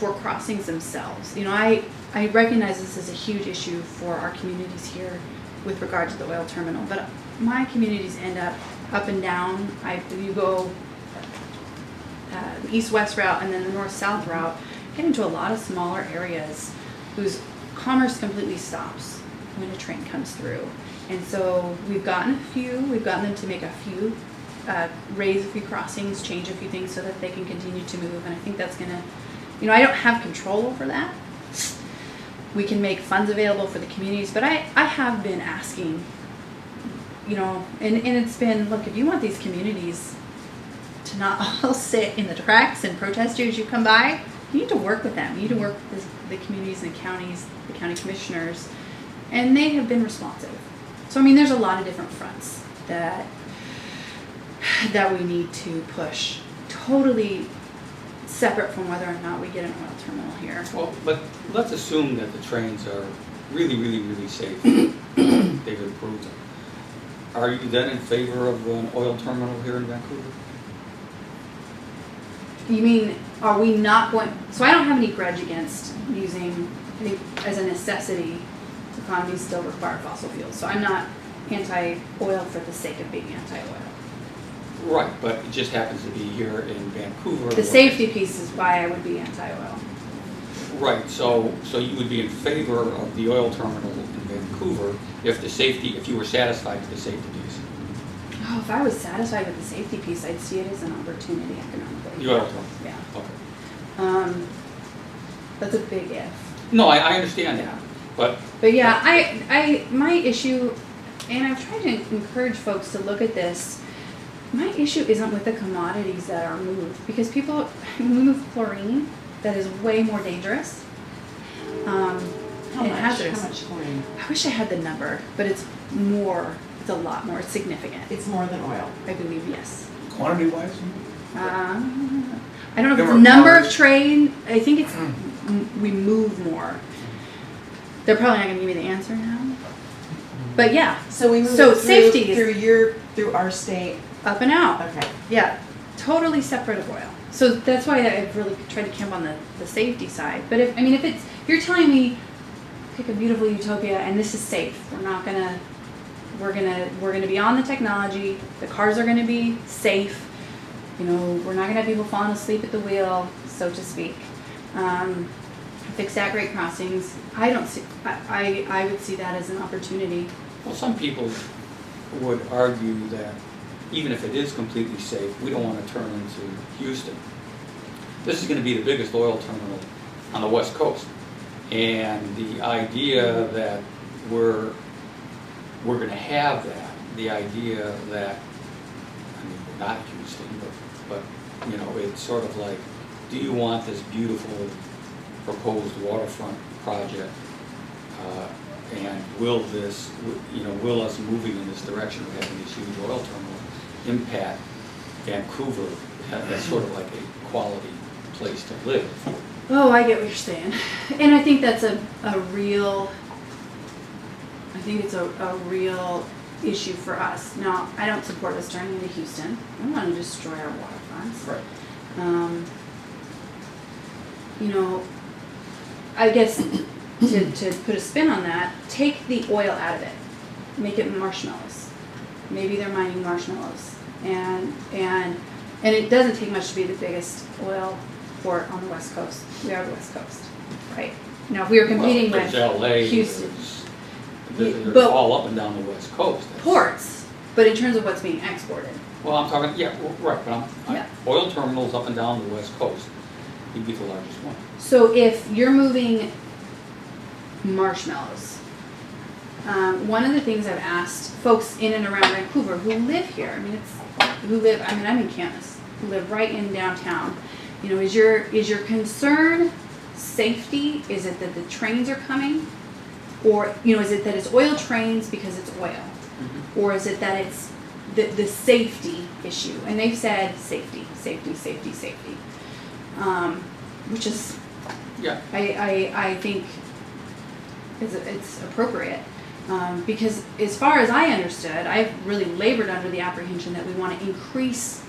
crossings themselves. I recognize this is a huge issue for our communities here with regard to the oil terminal, but my communities end up and down. You go the east-west route and then the north-south route, get into a lot of smaller areas whose commerce completely stops when a train comes through. And so we've gotten them to make a few, raise a few crossings, change a few things so that they can continue to move. And I think that's going to, I don't have control over that. We can make funds available for the communities, but I have been asking, and it's been, look, if you want these communities to not all sit in the tracks and protest you as you come by, you need to work with them. You need to work with the communities and the counties, the county commissioners, and they have been responsive. So, there's a lot of different fronts that we need to push, totally separate from whether or not we get an oil terminal here. Well, but let's assume that the trains are really, really, really safe. They've improved them. Are you then in favor of an oil terminal here in Vancouver? You mean, are we not going, so I don't have any grudge against using, I think, as a necessity, economies still require fossil fuels. So I'm not anti-oil for the sake of being anti-oil. Right, but it just happens to be here in Vancouver. The safety piece is why I would be anti-oil. Right, so you would be in favor of the oil terminal in Vancouver if you were satisfied with the safety piece. Oh, if I was satisfied with the safety piece, I'd see it as an opportunity economically. The oil terminal? Yeah. Okay. That's a big if. No, I understand that, but yeah, I my issue, and I've tried to encourage folks to look at this. My issue isn't with the commodities that are moved, because people move chlorine that is way more dangerous. How and much? hazardous. How much chlorine? I wish I had the number, but it's a lot more, it's significant. It's more than oil. I believe, yes. Quantity wise? I don't know if it's Number of number of cars. train, I think it's, we move more. They're probably not gonna give me the answer now. But yeah, So we move So it through, safety is- through our state. up and out. Okay. Yeah, totally separate of oil. So that's why I've really tried to camp on the safety side. But if you're telling me, pick a beautiful utopia and this is safe, we're gonna be on the technology, the cars are gonna be safe, we're not gonna have people falling asleep at the wheel, so to speak. Fix at grade crossings, I would see that as an opportunity. Well, some people would argue that even if it is completely safe, we don't want to turn into Houston. This is going to be the biggest oil terminal on the West Coast. And the idea that we're going to have that, the idea that, we're not Houston, but it's sort of like, do you want this beautiful proposed waterfront project? And will us moving in this direction of having this huge oil terminal impact Vancouver as sort of like a quality place to live? Oh, I get what you're saying. And I think that's a real issue for us. Now, I don't support us turning into Houston. I don't want to destroy our waterfronts. Right. I guess to put a spin on that, take the oil out of it, make it marshmallows. Maybe they're mining marshmallows, and it doesn't take much to be the biggest oil port on the West Coast. We are the West Coast, right? Now, if we were competing Well, with there's LA, Houston, they're but- all up and down the West Coast. ports, but in terms of what's being exported, Well, I'm talking, yeah, right, but Yeah. oil terminals up and down the West Coast, you'd be the largest one. so if you're moving marshmallows, one of the things I've asked folks in and around Vancouver who live here, I'm in Camas, who live right in downtown, is your concern safety? Is it that the trains are coming? Or, is it that it's oil trains because it's oil? Mm-hmm. Or is it that it's the safety issue? And they've said safety, which is, Yeah. I think it's appropriate. Because as far as I understood, I've really labored under the apprehension that we want to increase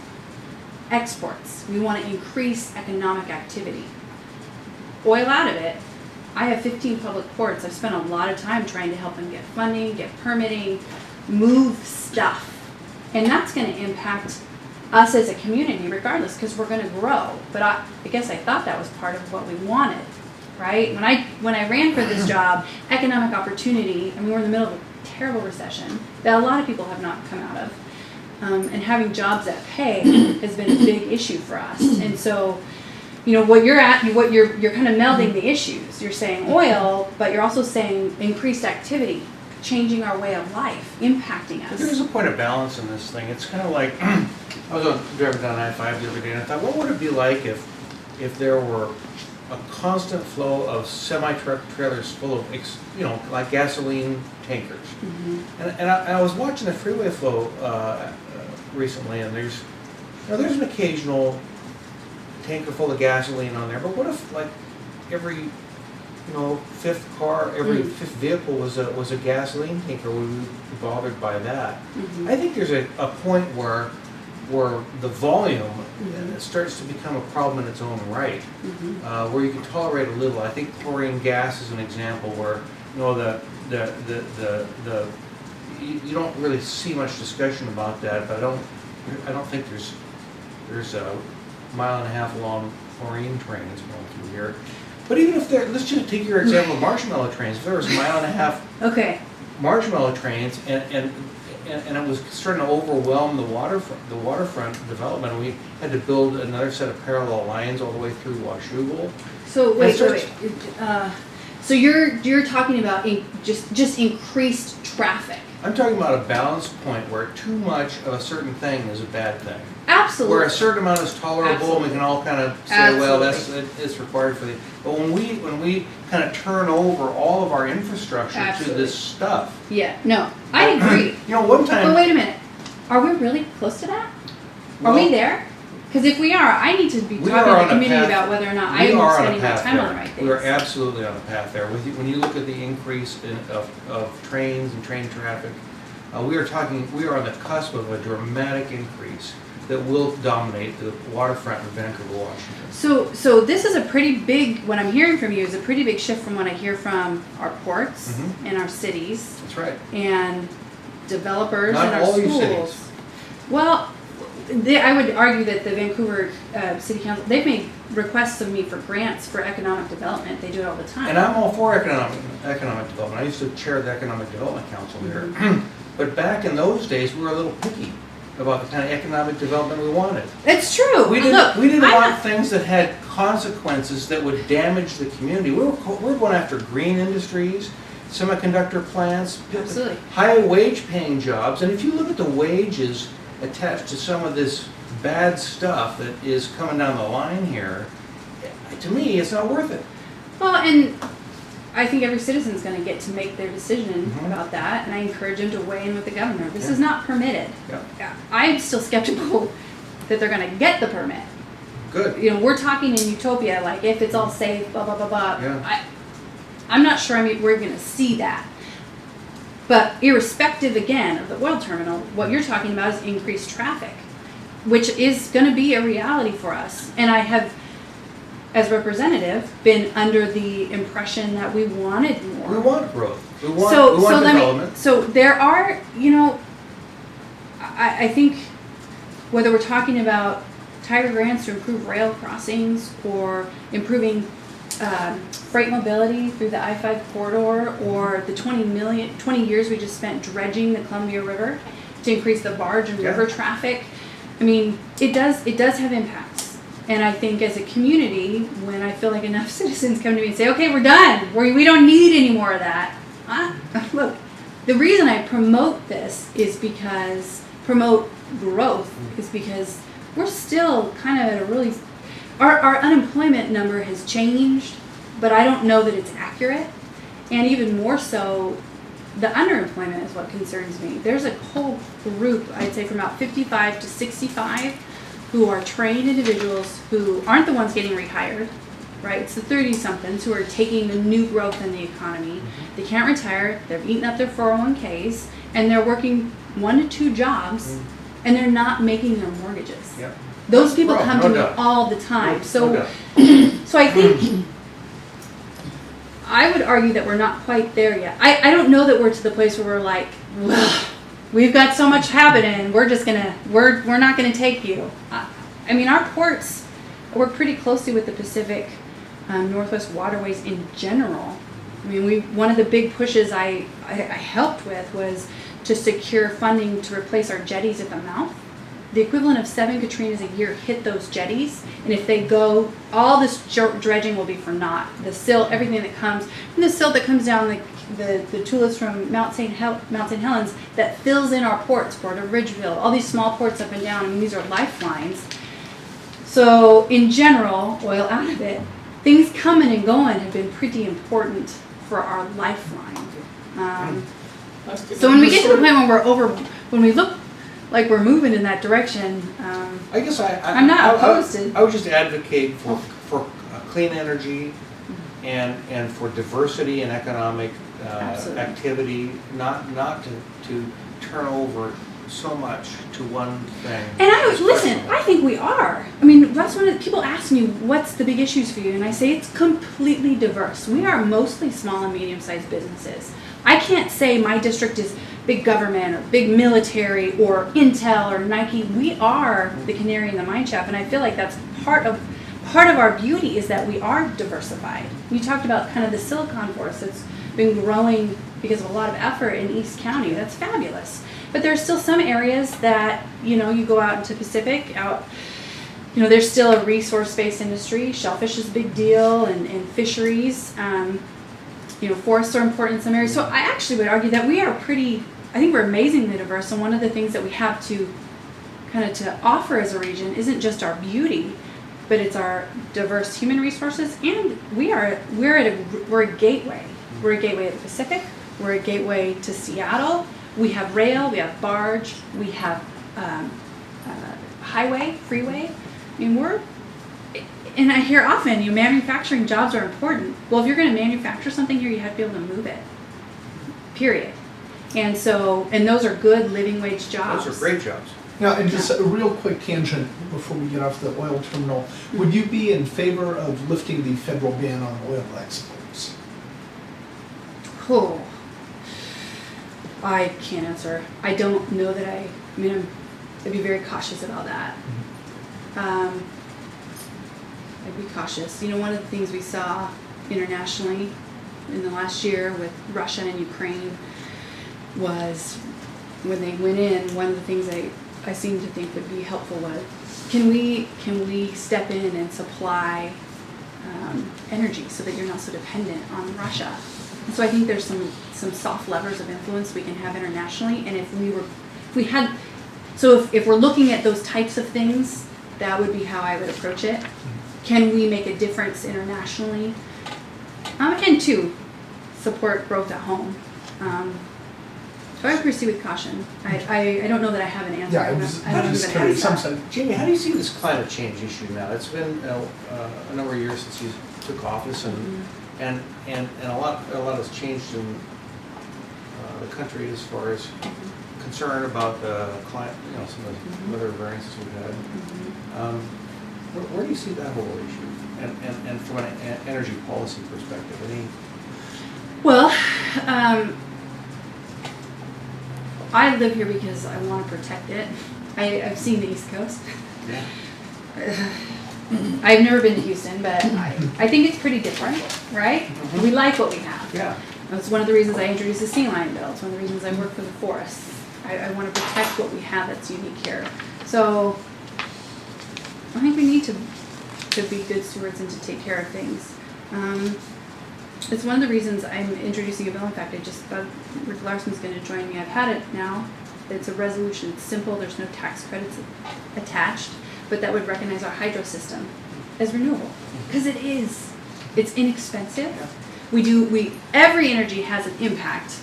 exports. We want to increase economic activity. Oil out of it. I have 15 public ports. I've spent a lot of time trying to help them get funding, get permitting, move stuff. And that's going to impact us as a community regardless, because we're going to grow. But I guess I thought that was part of what we wanted, right? When I ran for this job, economic opportunity, we're in the middle of a terrible recession that a lot of people have not come out of. And having jobs that pay has been a big issue for us. And so, what you're kind of melding the issues. You're saying oil, but you're also saying increased activity, changing our way of life, impacting us. There's a point of balance in this thing. It's kind of like, I was driving down I-5 the other day and I thought, what would it be like if there were a constant flow of semi-truck trailers full of, like gasoline tankers? Mm-hmm. And I was watching the freeway flow recently, and there's an occasional tanker full of gasoline on there, but what if like every fifth car, every fifth vehicle was a gasoline tanker? Would we be bothered by that? Mm-hmm. I think there's a point where the volume starts to become a problem in its own right, where you can tolerate a little. I think chlorine gas is an example where you don't really see much discussion about that, but I don't think there's a 1.5 mile long chlorine trains going through here. But even if let's just take your example of marshmallow trains. If there was 1.5 miles Okay. marshmallow trains and it was starting to overwhelm the waterfront development, we had to build another set of parallel lines all the way through Washougal. So wait. So you're talking about just increased traffic. I'm talking about a balance point where too much of a certain thing is a bad thing. Absolutely. Where a certain amount is tolerable, and we can all kind of say, well, it's required for the. But when we kind of turn over all of our infrastructure Absolutely. to this stuff. Yeah, no, I agree. You know, one time. But wait a minute, are we really close to that? Are we there? Because if we are, I need to be talking to the committee about whether or not I am spending my time on the right things. We are absolutely on a path there. When you look at the increase of trains and train traffic, we are on the cusp of a dramatic increase that will dominate the waterfront of Vancouver, Washington. So this is a pretty big, what I'm hearing from you is a pretty big shift from what I hear from our ports and our cities. That's right. And developers Not and our all schools. your cities. Well, I would argue that the Vancouver City Council, they've made requests of me for grants for economic development. They do it all the time. And I'm all for economic development. I used to chair the Economic Development Council here. But back in those days, we were a little picky about the kind of economic development we wanted. It's true. We didn't want things that had consequences that would damage the community. We were going after green industries, semiconductor plants, Absolutely. high wage paying jobs. And if you look at the wages attached to some of this bad stuff that is coming down the line here, to me, it's not worth it. Well, and I think every citizen is going to get to make their decision about that, and I encourage them to weigh in with the governor. This is not permitted. Yeah. I'm still skeptical that they're going to get the permit. Good. You know, we're talking in utopia, like if it's all safe, blah, blah, blah, blah. Yeah. I'm not sure we're going to see that. But irrespective, again, of the oil terminal, what you're talking about is increased traffic, which is going to be a reality for us. And I have, as representative, been under the impression that we wanted more. We want growth. We want development. So there are, you know, I think whether we're talking about Tiger grants to improve rail crossings or improving freight mobility through the I-5 corridor, or the 20 years we just spent dredging the Columbia River to increase the barge and river traffic. I mean, it does have impacts. And I think as a community, when I feel like enough citizens come to me and say, okay, we're done, we don't need any more of that. Look, the reason I promote this is because, promote growth, is because we're still kind of at a really, our unemployment number has changed, but I don't know that it's accurate. And even more so, the underemployment is what concerns me. There's a whole group, I'd say from about 55 to 65, who are trained individuals who aren't the ones getting rehired, right? It's the 30-somethings who are taking the new growth in the economy. They can't retire, they're eating up their 401ks, and they're working 1 to 2 jobs, and they're not making their mortgages. Yep. Those people come to me all the time. So I think I would argue that we're not quite there yet. I don't know that we're to the place where we're like, well, we've got so much happening, we're not gonna take you. I mean, our ports work pretty closely with the Pacific Northwest waterways in general. I mean, one of the big pushes I helped with was to secure funding to replace our jetties at the mouth. The equivalent of 7 Katrinas a year hit those jetties, and if they go, all this dredging will be for naught. The silt, everything that comes, and the silt that comes down the tulips from Mount St. Helens that fills in our ports, Port of Ridgeville, all these small ports up and down. I mean, these are lifelines. So in general, oil out of it, things coming and going have been pretty important for our lifeline. So when we get to the point when we look like we're moving in that direction, I guess I'm not opposed to. I would just advocate for clean energy and for diversity and economic activity, not to turn over so much to one thing. And I think we are. I mean, that's one of the people ask me, what's the big issues for you? And I say it's completely diverse. We are mostly small and medium-sized businesses. I can't say my district is big government or big military or Intel or Nike. We are the canary in the mine shop, and I feel like that's part of our beauty is that we are diversified. You talked about kind of the Silicon Forest that's been growing because of a lot of effort in East County. That's fabulous. But there's still some areas that, you know, you go out into Pacific, there's still a resource-based industry. Shellfish is a big deal, and fisheries. Forests are important in some areas. So I actually would argue that we are pretty I think we're amazingly diverse, and one of the things that we have to offer as a region isn't just our beauty, but it's our diverse human resources, and we're a gateway. We're a gateway to the Pacific. We're a gateway to Seattle. We have rail. We have barge. We have highway, freeway. I mean, and I hear often, manufacturing jobs are important. Well, if you're going to manufacture something here, you have to be able to move it. Period. And those are good living wage jobs. Those are great jobs. Now, and just a real quick tangent before we get off the oil terminal, would you be in favor of lifting the federal ban on oil exports? Oh, I can't answer. I don't know that I'd be very cautious about that. I'd be cautious. One of the things we saw internationally in the last year with Russia and Ukraine was when they went in, one of the things I seem to think would be helpful was, can we step in and supply energy so that you're not so dependent on Russia? And so I think there's some soft levers of influence we can have internationally, and if we're looking at those types of things, that would be how I would approach it. Can we make a difference internationally? And too, support growth at home. So I would proceed with caution. I don't know that I have an answer. Yeah, I don't just even have Jamie, how do you see this climate change issue now? It's been a number of years since you took office, and a lot has changed in the country as far as concern about climate, some of the weather variances we've had. Where do you see that whole issue? And from an energy policy perspective, Well, I live here because I want to protect it. I've seen the East Coast. Yeah. I've never been to Houston, but I think it's pretty different, right? Mm-hmm. We like what we have. Yeah. That's one of the reasons I introduced the sea lion bill. It's one of the reasons I work for the forests. I want to protect what we have that's unique here. So I think we need to be good stewards and to take care of things. It's one of the reasons I'm introducing a bill. In fact, Rick Larson's going to join me. I've had it now. It's a resolution. It's simple. There's no tax credits attached, but that would recognize our hydro system as renewable, because it is. It's inexpensive. Every energy has an impact.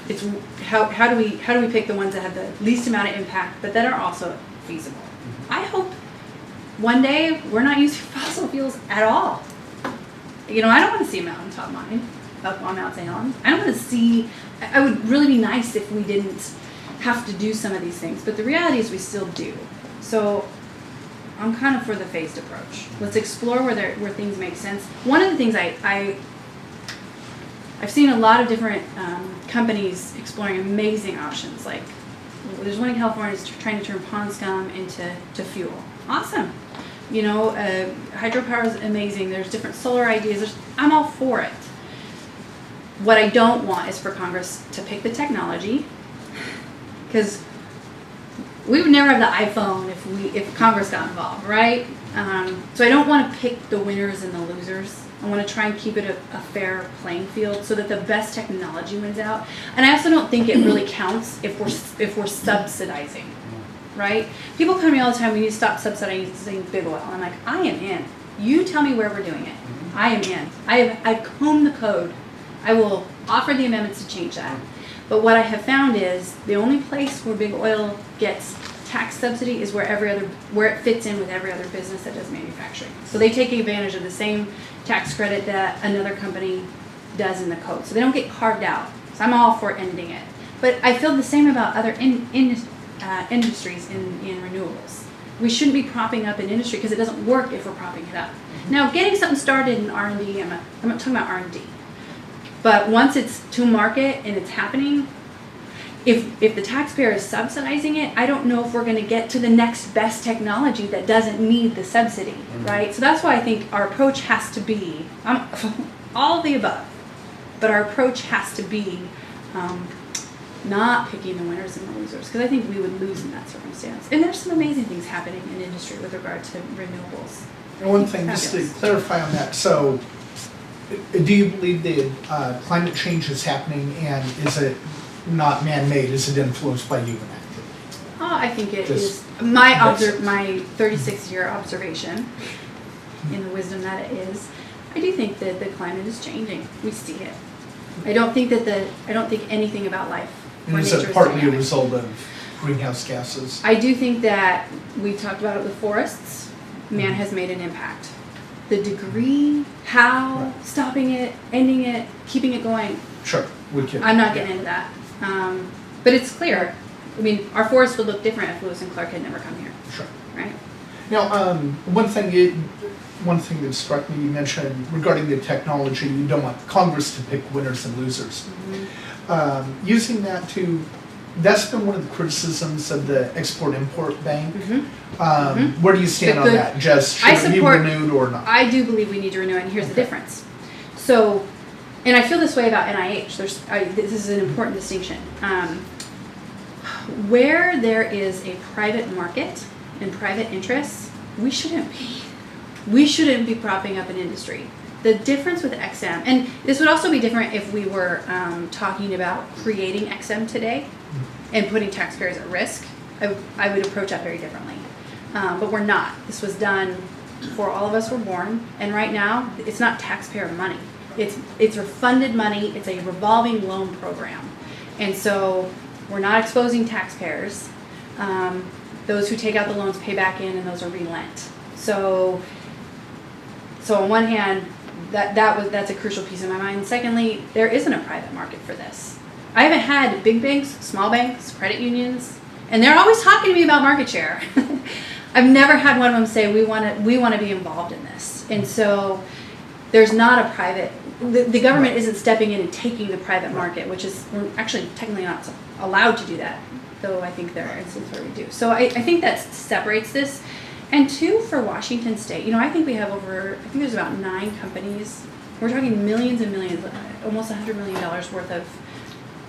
It's how do we pick the ones that have the least amount of impact, but that are also feasible. I hope one day we're not using fossil fuels at all. I don't want to see a mountaintop mine up on Mount St. Helens. I don't want to see. I would really be nice if we didn't have to do some of these things, but the reality is we still do. So I'm kind of for the phased approach. Let's explore where things make sense. One of the things I've seen a lot of different companies exploring amazing options. Like there's one in California that's trying to turn pond scum into fuel. Awesome. Hydropower is amazing. There's different solar ideas. I'm all for it. What I don't want is for Congress to pick the technology, because we would never have the iPhone if Congress got involved, right? So I don't want to pick the winners and the losers. I want to try and keep it a fair playing field so that the best technology wins out. And I also don't think it really counts if we're subsidizing. Right? People come to me all the time, we need to stop subsidizing big oil. I'm like, I am in. You tell me where we're doing it. I am in. I've combed the code. I will offer the amendments to change that. But what I have found is the only place where big oil gets tax subsidy is where it fits in with every other business that does manufacturing. So they take advantage of the same tax credit that another company does in the code. So they don't get carved out. So I'm all for ending it. But I feel the same about other industries in renewables. We shouldn't be propping up an industry because it doesn't work if we're propping it up. Now, getting something started in R&D, I'm not talking about R&D, but once it's to market and it's happening, if the taxpayer is subsidizing it, I don't know if we're going to get to the next best technology that doesn't need the subsidy, right? So that's why I think our approach has to be all of the above, but our approach has to be not picking the winners and the losers, because I think we would lose in that circumstance. And there's some amazing things happening in industry with regard to renewables. And one thing, just to clarify on that, so do you believe that climate change is happening, and is it not man-made? Is it influenced by human activity? Oh, I think it Just is my makes sense. my 36-year observation, in the wisdom that it is. I do think that the climate is changing. We see it. I don't think anything about life or And is nature it is partly a dynamic. result of greenhouse gases? I do think that we've talked about it with forests. Man has made an impact. The degree, how, Right. stopping it, ending it, keeping it going. Sure, we can. I'm not getting into that. But it's clear. I mean, our forest would look different if Lewis and Clark had never come here, Sure. right? Now, one thing that struck me, you mentioned regarding the technology, you don't want Congress to pick winners and losers. Using that that's been one of the criticisms of the Export-Import Bank. Where do you stand on that? Just should it be renewed or not? I do believe we need to renew it, and here's the difference. So, and I feel this way about NIH. This is an important distinction. Where there is a private market and private interests, we shouldn't be propping up an industry. The difference with XM, and this would also be different if we were talking about creating XM today and putting taxpayers at risk. I would approach that very differently. But we're not. This was done before all of us were born, and right now it's not taxpayer money. It's refunded money. It's a revolving loan program, and so we're not exposing taxpayers. Those who take out the loans pay back in, and those are relent. So on one hand, that's a crucial piece in my mind. Secondly, there isn't a private market for this. I haven't had big banks, small banks, credit unions, and they're always talking to me about market share. I've never had one of them say we want to be involved in this. And so there's not a private. The government isn't stepping in and taking the private market, which is we're actually technically not allowed to do that, though I think there are instances where we do. So I think that separates this. And two, for Washington State, I think we have I think there's about 9 companies. We're talking millions and millions, almost $100 million worth of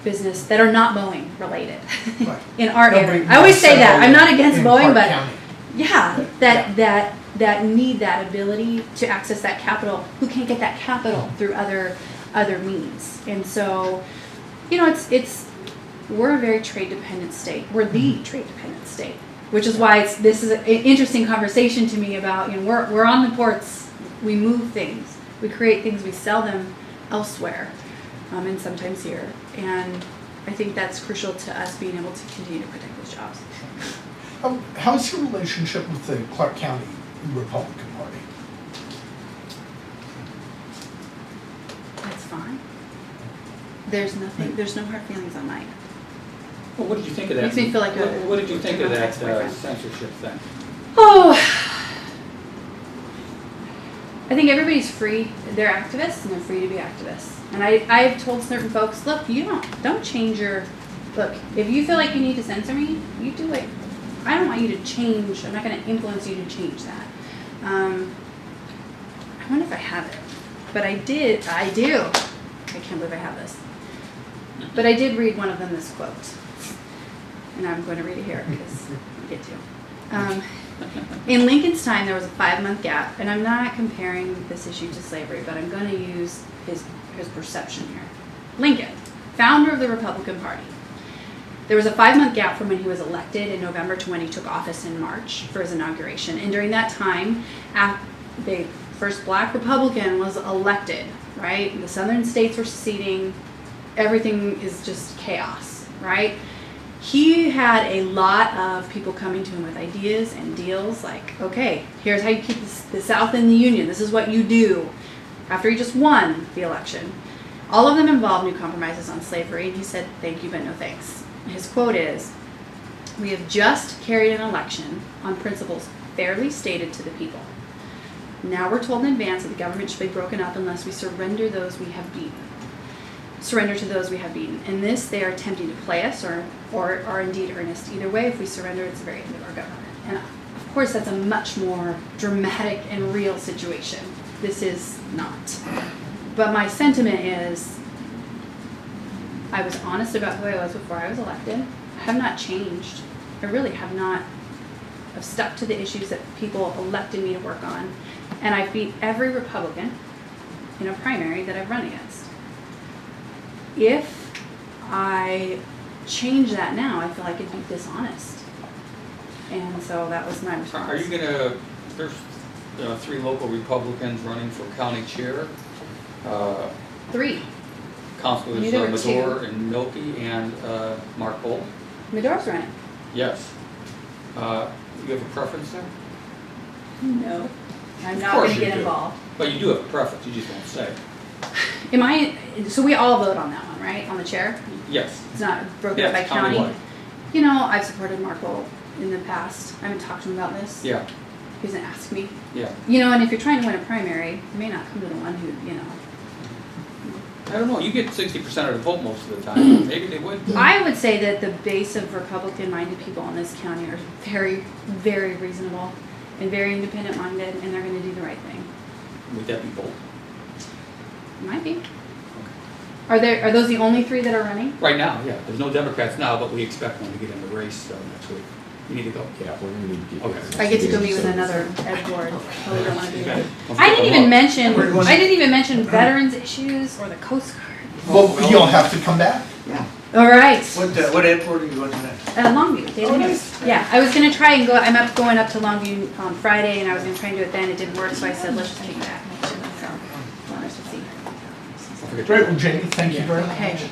business that are not Boeing related Right. in our Nobody- area. I always say that. I'm not against in Boeing, Clark but County. yeah, that need that ability to access that capital, who can't get that capital through other means. And so, we're a very trade dependent state. We're the trade dependent state, which is why this is an interesting conversation to me about, we're on the ports, we move things, we create things, we sell them elsewhere, and sometimes here. And I think that's crucial to us being able to continue to protect those jobs. How's your relationship with the Clark County Republican Party? That's fine. There's no hard feelings on mine. Well, what did you think of that? Makes me feel like What did you think of that boyfriend. censorship thing? Oh, I think everybody's free. They're activists, and they're free to be activists. And I've told certain folks, look, don't change look, if you feel like you need to censor me, you do it. I don't want you to change. I'm not going to influence you to change that. I wonder if I have it. But I do. I can't believe I have this. But I did read one of them this quote. And I'm going to read it here because I get to. In Lincoln's time, there was a 5-month gap, and I'm not comparing this issue to slavery, but I'm going to use his perception here. Lincoln, founder of the Republican Party. There was a 5-month gap from when he was elected in November to when he took office in March for his inauguration. And during that time, the first black Republican was elected, right? The southern states were seceding. Everything is just chaos, right? He had a lot of people coming to him with ideas and deals like, okay, here's how you keep the South in the Union. This is what you do. After he just won the election. All of them involved new compromises on slavery, and he said, thank you, but no thanks. His quote is, we have just carried an election on principles fairly stated to the people. Now we're told in advance that the government should be broken up unless we surrender those we have beaten. Surrender to those we have beaten. In this, they are attempting to play us or are indeed earnest. Either way, if we surrender, it's the very end of our government. And of course, that's a much more dramatic and real situation. This is not. But my sentiment is, I was honest about who I was before I was elected. I have not changed. I really have not. I've stuck to the issues that people elected me to work on. And I've beat every Republican in a primary that I've run against. If I change that now, I feel like it'd be dishonest. And so that was my response. Are you gonna, there's 3 local Republicans running for county chair. 3. Councilors Knew there were Medor and Milky and Mark Bolt. Medor's running. Yes. You have a preference there? No. I'm Of not course gonna you get do. involved. But you do have a preference, you just won't say. So we all vote on that one, right? On the chair? Yes. It's not broken up by Yes, county? countywide. You know, I've supported Marco in the past. I haven't talked to him about this. Yeah, He hasn't asked me. yeah. You know, and if you're trying to win a primary, you may not come to the one who, you know. I don't know, you get 60% of the vote most of the time, maybe they would. I would say that the base of Republican-minded people in this county are very, very reasonable and very independent-minded, and they're going to do the right thing. Would that be Bolt? Might be. Are those the only 3 that are running? Right now, yeah. There's no Democrats now, but we expect one to get in the race next week. You need to go. Yeah, we're gonna need to get. Okay. I get to go meet with another ed board. Oh, we don't want to do You that. bet. Let's I get didn't them even up. mention. Where do you want- I didn't even mention veterans issues or the Coast Guard. Well, you'll have to come back. All right. What airport are you going to next? Longview. Daily Oh, News. nice. Yeah, I was gonna try and go. Going up to Longview on Friday, and I was gonna try and do it then. It didn't work, so I said let's just take it back. So, we'll see. Forget Great, your- well, Jamie, thank you very much. Okay.